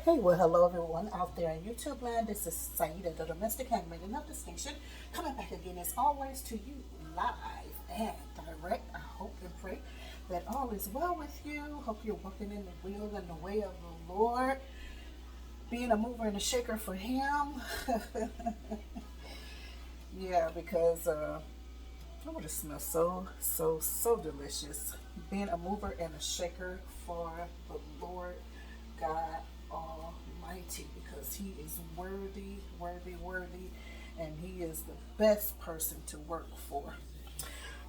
Hey, well, hello everyone out there in YouTube land. This is Saida, the domestic handmaiden of distinction, coming back again as always to you live and direct. I hope and pray that all is well with you. Hope you're walking in the will and the way of the Lord, being a mover and a shaker for Him. Yeah, because oh, it smells so delicious. Being a mover and a shaker for the Lord God Almighty, because He is worthy, worthy, worthy, and He is the best person to work for.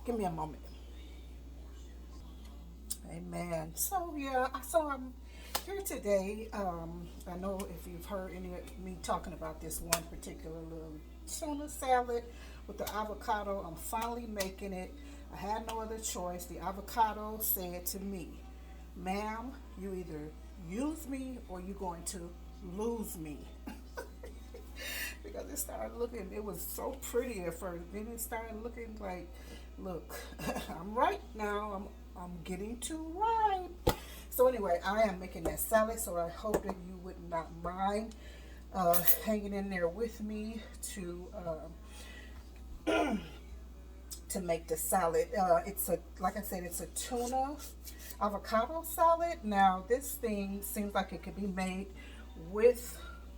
Give me a moment. Amen. So yeah, I'm here today. I know if you've heard any of me talking about this one particular little tuna salad with the avocado, I'm finally making it. I had no other choice. The avocado said to me, "Ma'am, you either use me or you're going to lose me." Because it started looking, it was so pretty at first. Then it started looking like, look, I'm right now. I'm getting too ripe. So anyway, I am making that salad. So I hope that you would not mind hanging in there with me to make the salad. It's a, like I said, it's a tuna avocado salad. Now this thing seems like it could be made with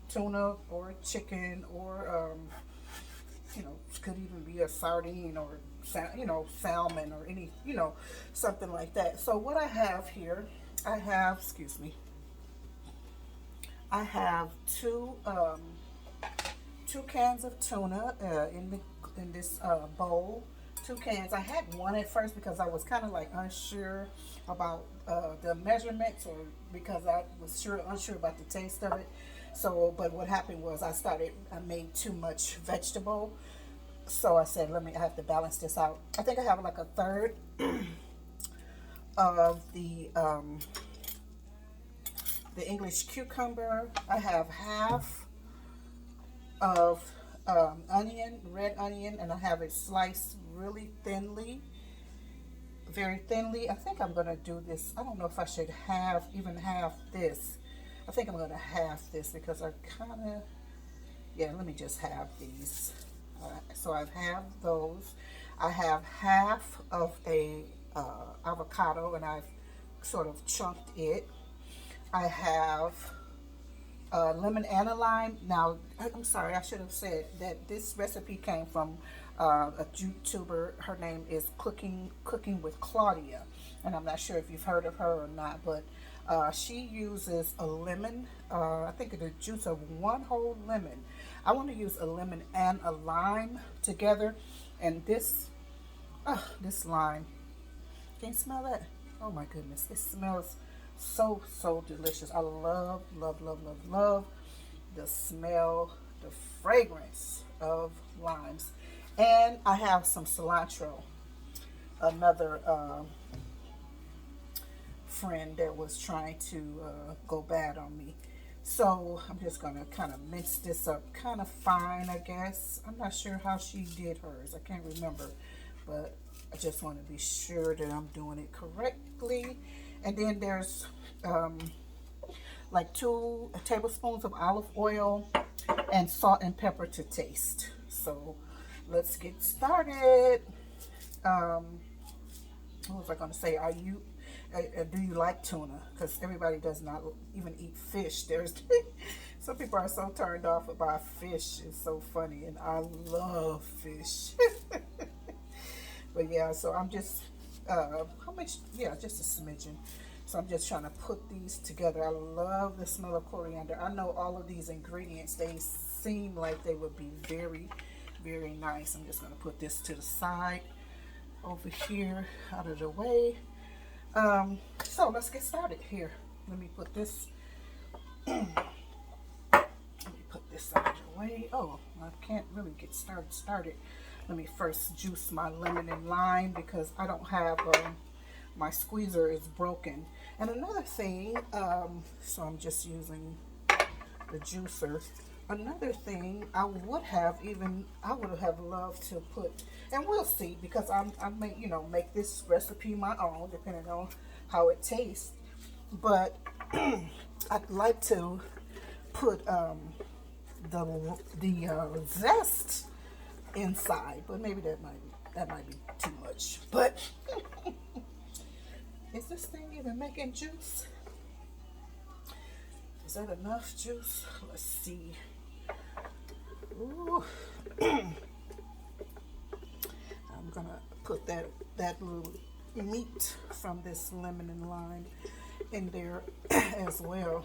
tuna or chicken or could even be a sardine or salmon or any something like that. So what I have here, I have, excuse me, I have two cans of tuna in this bowl. Two cans. I had one at first because I was kind of like unsure about the measurements, or because I was unsure about the taste of it. So, but what happened was I made too much vegetable. So I said, I have to balance this out. I think I have like a third of the English cucumber. I have half of onion, red onion, and I have it sliced really thinly, very thinly. I think I'm gonna do this. I don't know if I should even have this. I think I'm gonna have this because I kind of, yeah, let me just have these. So I have those. I have half of a avocado, and I've sort of chunked it. I have lemon and a lime. Now, I'm sorry, I should have said that this recipe came from a YouTuber. Her name is Cooking with Claudia, and I'm not sure if you've heard of her or not, but she uses a lemon. I think the juice of one whole lemon. I want to use a lemon and a lime together, and this lime. Can you smell that? Oh my goodness, it smells so delicious. I love the smell, the fragrance of limes. And I have some cilantro, another friend that was trying to go bad on me. So I'm just gonna kind of mince this up kind of fine, I guess. I'm not sure how she did hers. I can't remember, but I just want to be sure that I'm doing it correctly. And then there's like 2 tablespoons of olive oil and salt and pepper to taste. So let's get started. What was I going to say? Do you like tuna? Because everybody does not even eat fish. There's some people are so turned off about fish. It's so funny, and I love fish. But yeah, so I'm just how much? Yeah, just a smidgen. So I'm just trying to put these together. I love the smell of coriander. I know all of these ingredients, they seem like they would be very, very nice. I'm just going to put this to the side over here, out of the way. So let's get started here. Let me put this out of the way. Oh, I can't really get started. Let me first juice my lemon and lime because I don't have my squeezer is broken. And another thing, so I'm just using the juicer. Another thing I would have loved to put, and we'll see, because I may make this recipe my own depending on how it tastes. But I'd like to put the zest inside, but maybe that might be too much. But is this thing even making juice? Is that enough juice? Let's see. Ooh. I'm gonna put that little meat from this lemon and lime in there as well.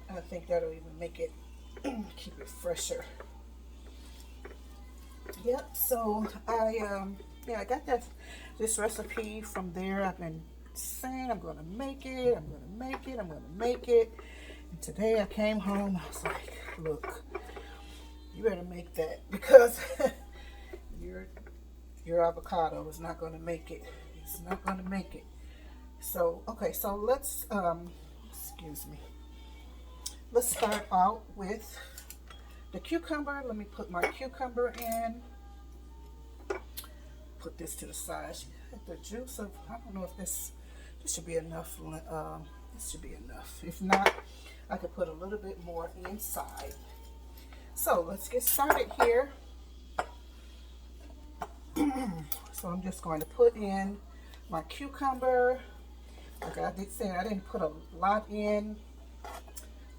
I think that'll even make it keep it fresher. Yep. So I got this recipe from there. I've been saying I'm gonna make it. I'm gonna make it. I'm gonna make it. And today I came home. I was like, look, you better make that because your avocado is not gonna make it. It's not gonna make it. So okay. So let's excuse me. Let's start out with the cucumber. Let me put my cucumber in. Put this to the side. The juice of, I don't know if this should be enough. This should be enough. If not, I could put a little bit more inside. So let's get started here. So I'm just going to put in my cucumber. Like I did say, I didn't put a lot in.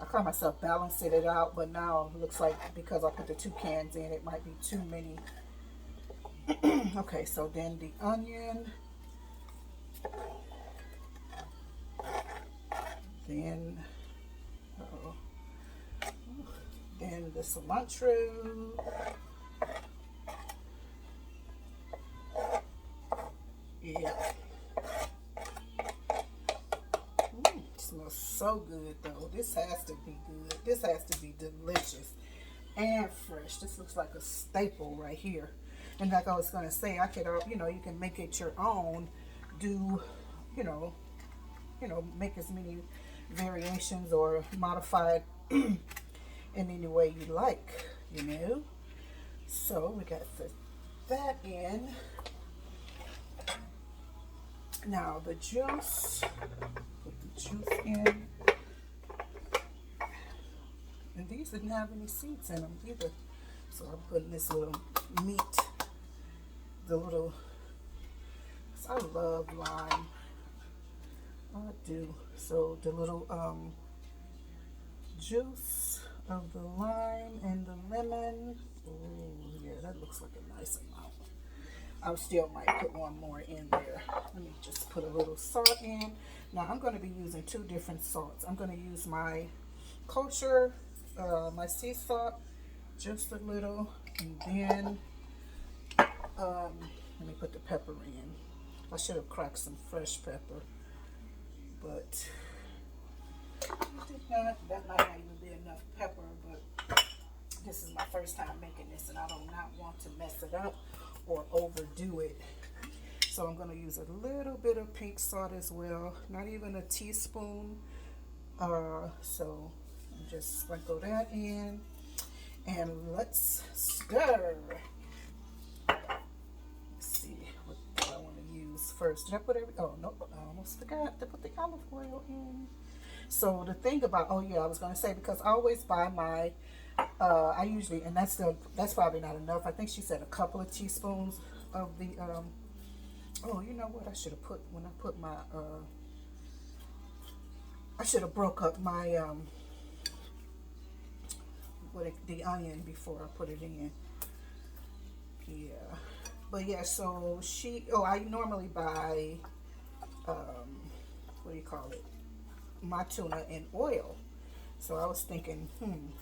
I call myself balancing it out, but now it looks like because I put the 2 cans in, it might be too many. Okay, so then the onion, then then the cilantro, yeah. It smells so good though. This has to be good. This has to be delicious and fresh. This looks like a staple right here. And like I was gonna say, I could, you can make it your own. Do, make as many variations or modify it in any way you like. So we got that in. Now the juice. Put the juice in. And these didn't have any seeds in them either. So I'm putting this little meat. I love lime. I do. So the little juice of the lime and the lemon. Oh yeah, that looks like a nice amount. I still might put one more in there. Let me just put a little salt in. Now I'm going to be using 2 different salts. I'm going to use my kosher, my sea salt, just a little, and then let me put the pepper in. I should have cracked some fresh pepper, but I did not. That might not even be enough pepper, but this is my first time making this, and I do not want to mess it up or overdo it. So I'm going to use a little bit of pink salt as well, not even a teaspoon. So just sprinkle that in, and let's stir. First, did I put oh no, I almost forgot to put the olive oil in. So the thing about, I was going to say, because I always buy my I usually, and that's probably not enough. I think she said a couple of teaspoons of the oh, you know what, I should have put, when I put my I should have broke up my the onion before I put it in. Yeah. But yeah, so I normally buy, what do you call it? My tuna in oil. So I was thinking,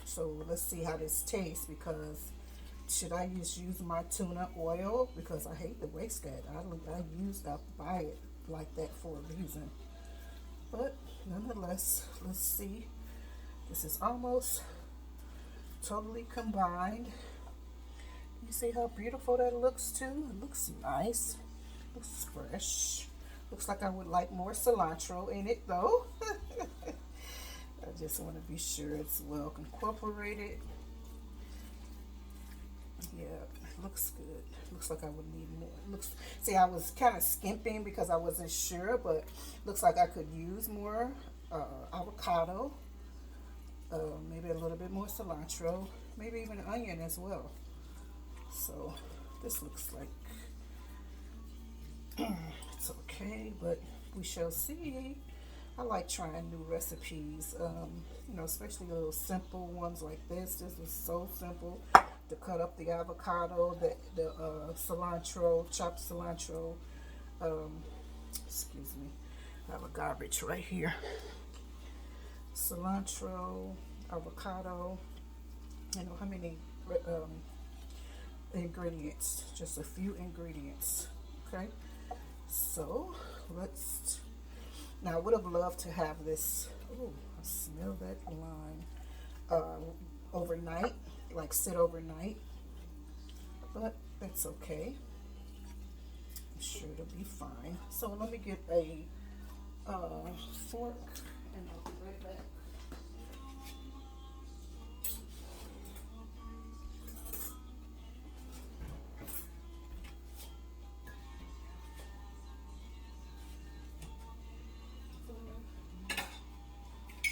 so let's see how this tastes, because should I just use my tuna oil? Because I hate to waste that. I buy it like that for a reason. But nonetheless, let's see. This is almost totally combined. You see how beautiful that looks too? It looks nice. Looks fresh. Looks like I would like more cilantro in it though. I just want to be sure it's well incorporated. Yeah, it looks good. Looks like I would need more. See, I was kind of skimping because I wasn't sure, but looks like I could use more avocado. maybe a little bit more cilantro, maybe even an onion as well. So this looks like it's okay, but we shall see. I like trying new recipes, you know, especially little simple ones like this. This is so simple to cut up the avocado, the cilantro, chopped cilantro. Excuse me, I have a garbage right here. Cilantro, avocado. You know how many ingredients? Just a few ingredients. Okay, so let's. Now I would have loved to have this. Oh, I smell that lime. Overnight, like sit overnight, but that's okay. I'm sure it'll be fine. So let me get a fork and I'll be right back.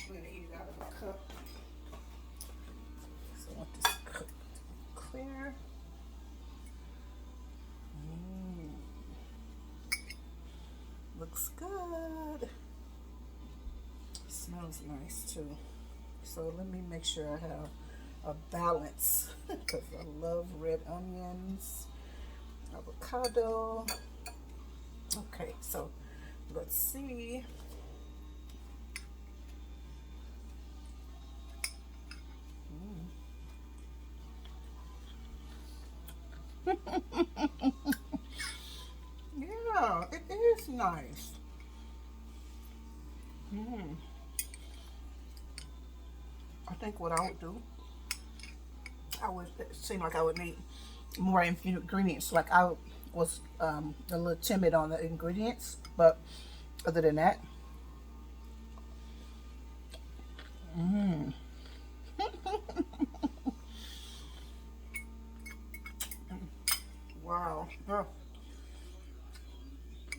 I'm going to eat it out of a cup. So I want this cup to be clear. Looks good. Smells nice too. So let me make sure I have a balance because I love red onions, avocado. Okay, so let's see. Yeah, it is nice. I think what I would do, it seemed like I would need more ingredients. Like I was a little timid on the ingredients, but other than that, wow. Oh,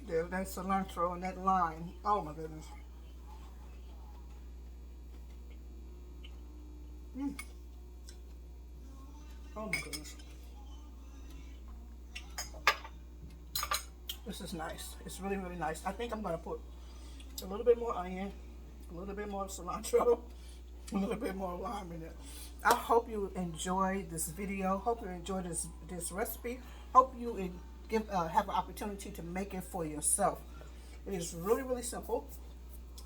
there's that cilantro and that lime. Oh my goodness. Oh my goodness. This is nice. It's really, really nice. I think I'm going to put a little bit more onion, a little bit more cilantro, a little bit more lime in it. I hope you enjoyed this video. Hope you enjoyed this recipe. Hope you have an opportunity to make it for yourself. It is really, really simple.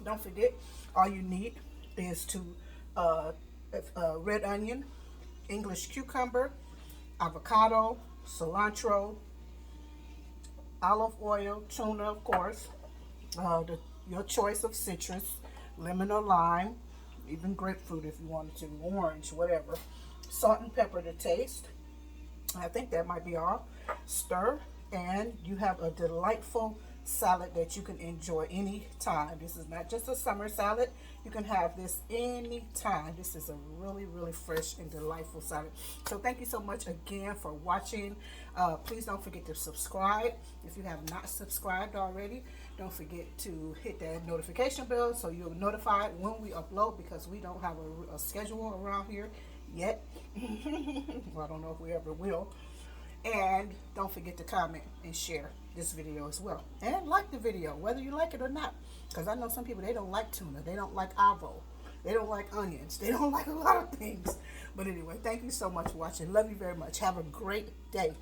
Don't forget, all you need is red onion, English cucumber, avocado, cilantro, olive oil, tuna, of course, your choice of citrus, lemon or lime, even grapefruit if you wanted to, orange, whatever. Salt and pepper to taste. I think that might be all. Stir, and you have a delightful salad that you can enjoy anytime. This is not just a summer salad. You can have this anytime. This is a really, really fresh and delightful salad. So thank you so much again for watching. Please don't forget to subscribe. If you have not subscribed already, don't forget to hit that notification bell so you'll be notified when we upload, because we don't have a schedule around here yet. Well, I don't know if we ever will. And don't forget to comment and share this video as well. And like the video, whether you like it or not. Because I know some people, they don't like tuna. They don't like avo. They don't like onions. They don't like a lot of things. But anyway, thank you so much for watching. Love you very much. Have a great day.